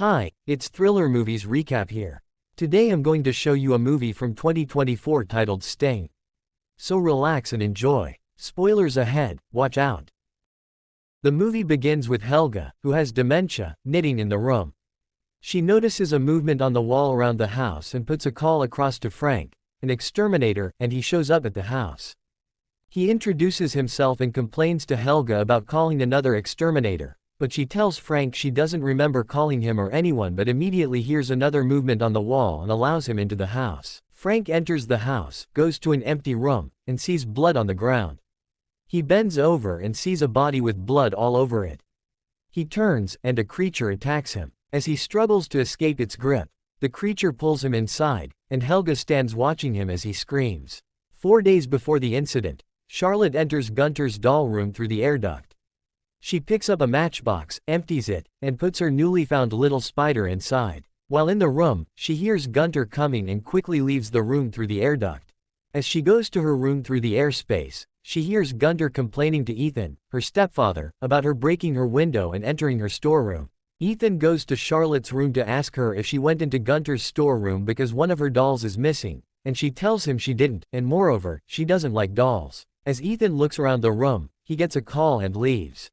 Hi, it's Thriller Movies Recap here. Today I'm going to show you a movie from 2024 titled Sting. So relax and enjoy. Spoilers ahead, watch out. The movie begins with Helga, who has dementia, knitting in the room. She notices a movement on the wall around the house and puts a call across to Frank, an exterminator, and he shows up at the house. He introduces himself and complains to Helga about calling another exterminator, but she tells Frank she doesn't remember calling him or anyone but immediately hears another movement on the wall and allows him into the house. Frank enters the house, goes to an empty room, and sees blood on the ground. He bends over and sees a body with blood all over it. He turns, and a creature attacks him. As he struggles to escape its grip, the creature pulls him inside, and Helga stands watching him as he screams. 4 days before the incident, Charlotte enters Gunter's doll room through the air duct. She picks up a matchbox, empties it, and puts her newly found little spider inside. While in the room, she hears Gunter coming and quickly leaves the room through the air duct. As she goes to her room through the airspace, she hears Gunter complaining to Ethan, her stepfather, about her breaking her window and entering her storeroom. Ethan goes to Charlotte's room to ask her if she went into Gunter's storeroom because one of her dolls is missing, and she tells him she didn't, and moreover, she doesn't like dolls. As Ethan looks around the room, he gets a call and leaves.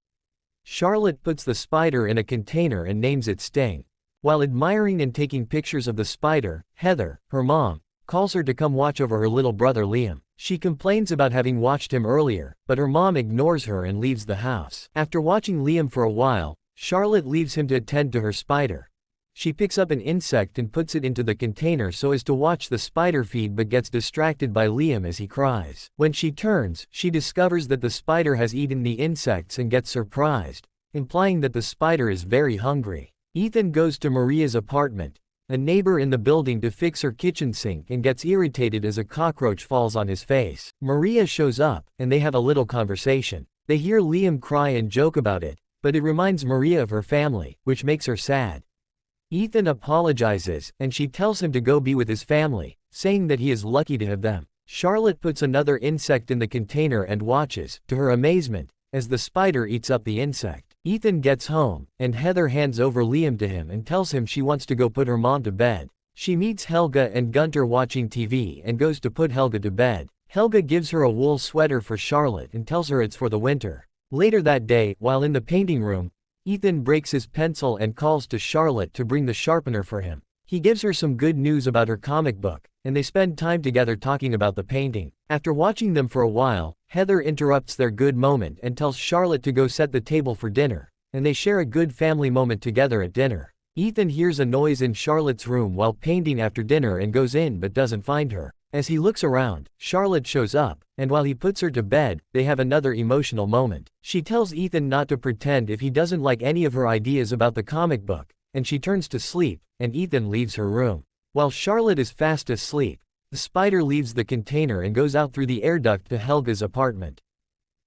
Charlotte puts the spider in a container and names it Sting. While admiring and taking pictures of the spider, Heather, her mom, calls her to come watch over her little brother Liam. She complains about having watched him earlier, but her mom ignores her and leaves the house. After watching Liam for a while, Charlotte leaves him to attend to her spider. She picks up an insect and puts it into the container so as to watch the spider feed but gets distracted by Liam as he cries. When she turns, she discovers that the spider has eaten the insects and gets surprised, implying that the spider is very hungry. Ethan goes to Maria's apartment, a neighbor in the building, to fix her kitchen sink and gets irritated as a cockroach falls on his face. Maria shows up, and they have a little conversation. They hear Liam cry and joke about it, but it reminds Maria of her family, which makes her sad. Ethan apologizes, and she tells him to go be with his family, saying that he is lucky to have them. Charlotte puts another insect in the container and watches, to her amazement, as the spider eats up the insect. Ethan gets home, and Heather hands over Liam to him and tells him she wants to go put her mom to bed. She meets Helga and Gunter watching TV and goes to put Helga to bed. Helga gives her a wool sweater for Charlotte and tells her it's for the winter. Later that day, while in the painting room, Ethan breaks his pencil and calls to Charlotte to bring the sharpener for him. He gives her some good news about her comic book, and they spend time together talking about the painting. After watching them for a while, Heather interrupts their good moment and tells Charlotte to go set the table for dinner, and they share a good family moment together at dinner. Ethan hears a noise in Charlotte's room while painting after dinner and goes in but doesn't find her. As he looks around, Charlotte shows up, and while he puts her to bed, they have another emotional moment. She tells Ethan not to pretend if he doesn't like any of her ideas about the comic book, and she turns to sleep, and Ethan leaves her room. While Charlotte is fast asleep, the spider leaves the container and goes out through the air duct to Helga's apartment.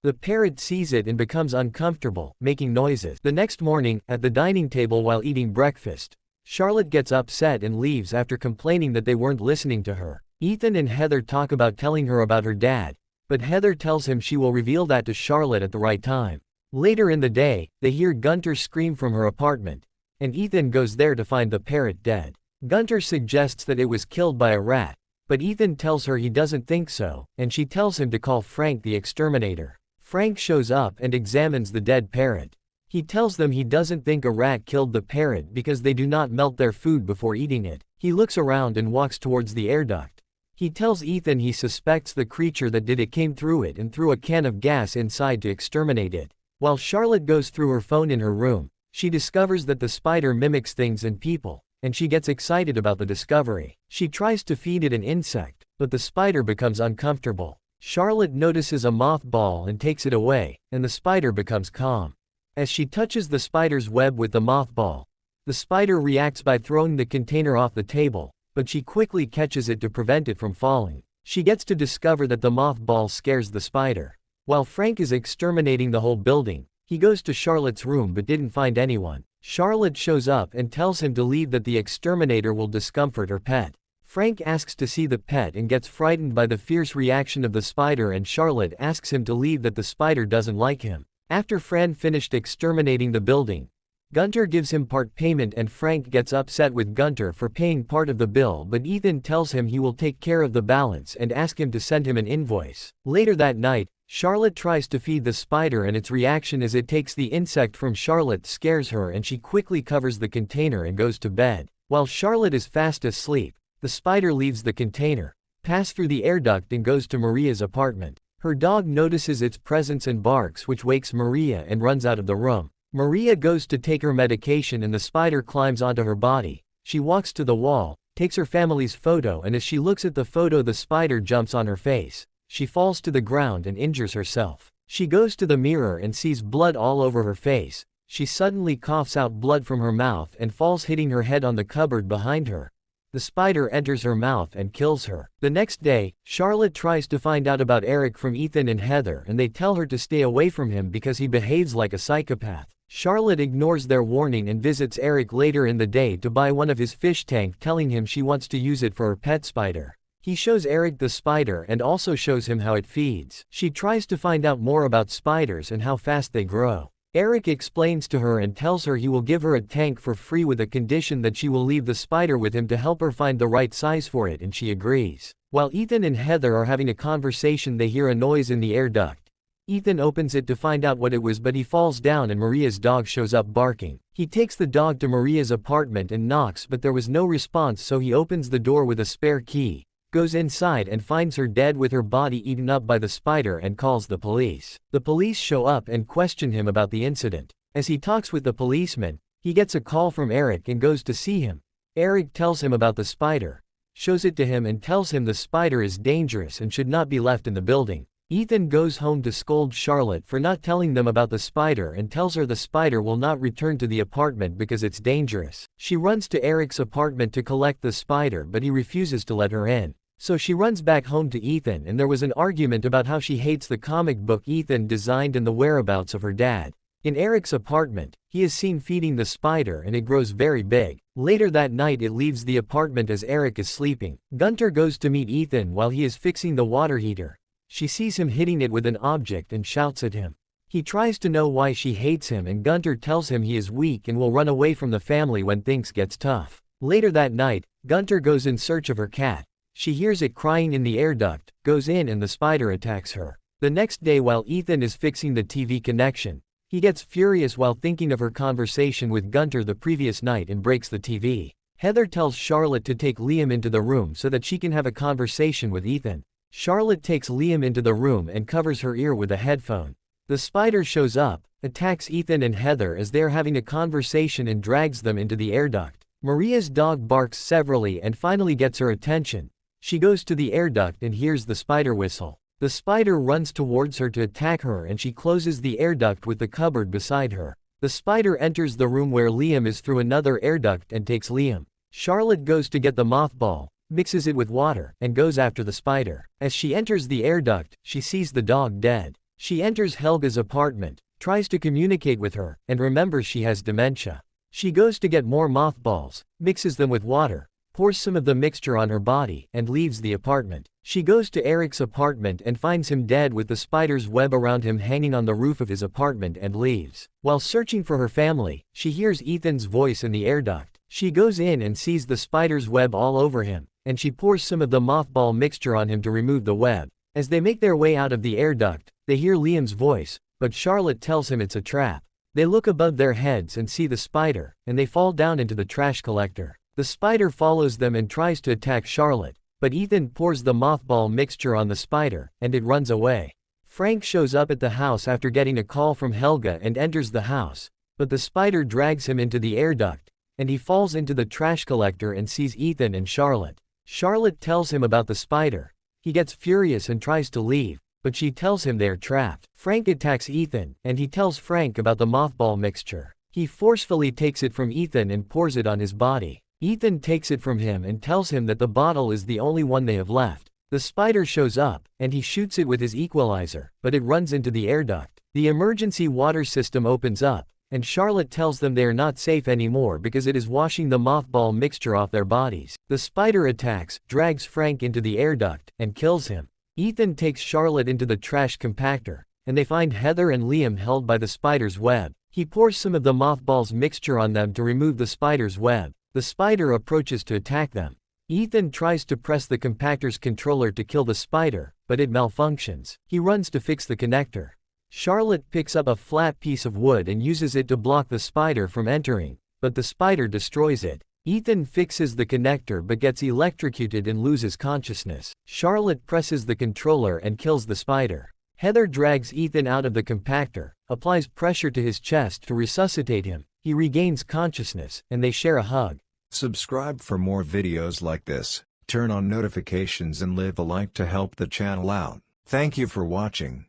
The parrot sees it and becomes uncomfortable, making noises. The next morning, at the dining table while eating breakfast, Charlotte gets upset and leaves after complaining that they weren't listening to her. Ethan and Heather talk about telling her about her dad, but Heather tells him she will reveal that to Charlotte at the right time. Later in the day, they hear Gunter scream from her apartment, and Ethan goes there to find the parrot dead. Gunter suggests that it was killed by a rat, but Ethan tells her he doesn't think so, and she tells him to call Frank the exterminator. Frank shows up and examines the dead parrot. He tells them he doesn't think a rat killed the parrot because they do not melt their food before eating it. He looks around and walks towards the air duct. He tells Ethan he suspects the creature that did it came through it and threw a can of gas inside to exterminate it. While Charlotte goes through her phone in her room, she discovers that the spider mimics things and people, and she gets excited about the discovery. She tries to feed it an insect, but the spider becomes uncomfortable. Charlotte notices a mothball and takes it away, and the spider becomes calm. As she touches the spider's web with the mothball, the spider reacts by throwing the container off the table, but she quickly catches it to prevent it from falling. She gets to discover that the mothball scares the spider. While Frank is exterminating the whole building, he goes to Charlotte's room but didn't find anyone. Charlotte shows up and tells him to leave, that the exterminator will discomfort her pet. Frank asks to see the pet and gets frightened by the fierce reaction of the spider, and Charlotte asks him to leave, that the spider doesn't like him. After Fran finished exterminating the building, Gunter gives him part payment and Frank gets upset with Gunter for paying part of the bill, but Ethan tells him he will take care of the balance and ask him to send him an invoice. Later that night, Charlotte tries to feed the spider and its reaction as it takes the insect from Charlotte scares her and she quickly covers the container and goes to bed. While Charlotte is fast asleep, the spider leaves the container, passes through the air duct and goes to Maria's apartment. Her dog notices its presence and barks, which wakes Maria and runs out of the room. Maria goes to take her medication and the spider climbs onto her body. She walks to the wall, takes her family's photo, and as she looks at the photo the spider jumps on her face. She falls to the ground and injures herself. She goes to the mirror and sees blood all over her face. She suddenly coughs out blood from her mouth and falls, hitting her head on the cupboard behind her. The spider enters her mouth and kills her. The next day, Charlotte tries to find out about Eric from Ethan and Heather, and they tell her to stay away from him because he behaves like a psychopath. Charlotte ignores their warning and visits Eric later in the day to buy one of his fish tank, telling him she wants to use it for her pet spider. He shows Eric the spider and also shows him how it feeds. She tries to find out more about spiders and how fast they grow. Eric explains to her and tells her he will give her a tank for free with a condition that she will leave the spider with him to help her find the right size for it, and she agrees. While Ethan and Heather are having a conversation, they hear a noise in the air duct. Ethan opens it to find out what it was, but he falls down and Maria's dog shows up barking. He takes the dog to Maria's apartment and knocks, but there was no response, so he opens the door with a spare key, goes inside and finds her dead with her body eaten up by the spider and calls the police. The police show up and question him about the incident. As he talks with the policeman, he gets a call from Eric and goes to see him. Eric tells him about the spider, shows it to him and tells him the spider is dangerous and should not be left in the building. Ethan goes home to scold Charlotte for not telling them about the spider and tells her the spider will not return to the apartment because it's dangerous. She runs to Eric's apartment to collect the spider, but he refuses to let her in. So she runs back home to Ethan, and there was an argument about how she hates the comic book Ethan designed and the whereabouts of her dad. In Eric's apartment, he is seen feeding the spider and it grows very big. Later that night it leaves the apartment as Eric is sleeping. Gunter goes to meet Ethan while he is fixing the water heater. She sees him hitting it with an object and shouts at him. He tries to know why she hates him, and Gunter tells him he is weak and will run away from the family when things gets tough. Later that night, Gunter goes in search of her cat. She hears it crying in the air duct, goes in, and the spider attacks her. The next day while Ethan is fixing the TV connection, he gets furious while thinking of her conversation with Gunter the previous night and breaks the TV. Heather tells Charlotte to take Liam into the room so that she can have a conversation with Ethan. Charlotte takes Liam into the room and covers her ear with a headphone. The spider shows up, attacks Ethan and Heather as they are having a conversation and drags them into the air duct. Maria's dog barks severally and finally gets her attention. She goes to the air duct and hears the spider whistle. The spider runs towards her to attack her and she closes the air duct with the cupboard beside her. The spider enters the room where Liam is through another air duct and takes Liam. Charlotte goes to get the mothball, mixes it with water, and goes after the spider. As she enters the air duct, she sees the dog dead. She enters Helga's apartment, tries to communicate with her, and remembers she has dementia. She goes to get more mothballs, mixes them with water, pours some of the mixture on her body, and leaves the apartment. She goes to Eric's apartment and finds him dead with the spider's web around him hanging on the roof of his apartment and leaves. While searching for her family, she hears Ethan's voice in the air duct. She goes in and sees the spider's web all over him, and she pours some of the mothball mixture on him to remove the web. As they make their way out of the air duct, they hear Liam's voice, but Charlotte tells him it's a trap. They look above their heads and see the spider, and they fall down into the trash collector. The spider follows them and tries to attack Charlotte, but Ethan pours the mothball mixture on the spider, and it runs away. Frank shows up at the house after getting a call from Helga and enters the house, but the spider drags him into the air duct, and he falls into the trash collector and sees Ethan and Charlotte. Charlotte tells him about the spider. He gets furious and tries to leave, but she tells him they are trapped. Frank attacks Ethan, and he tells Frank about the mothball mixture. He forcefully takes it from Ethan and pours it on his body. Ethan takes it from him and tells him that the bottle is the only one they have left. The spider shows up, and he shoots it with his equalizer, but it runs into the air duct. The emergency water system opens up, and Charlotte tells them they are not safe anymore because it is washing the mothball mixture off their bodies. The spider attacks, drags Frank into the air duct, and kills him. Ethan takes Charlotte into the trash compactor, and they find Heather and Liam held by the spider's web. He pours some of the mothballs mixture on them to remove the spider's web. The spider approaches to attack them. Ethan tries to press the compactor's controller to kill the spider, but it malfunctions. He runs to fix the connector. Charlotte picks up a flat piece of wood and uses it to block the spider from entering, but the spider destroys it. Ethan fixes the connector but gets electrocuted and loses consciousness. Charlotte presses the controller and kills the spider. Heather drags Ethan out of the compactor, applies pressure to his chest to resuscitate him. He regains consciousness, and they share a hug. Subscribe for more videos like this, turn on notifications and leave a like to help the channel out. Thank you for watching.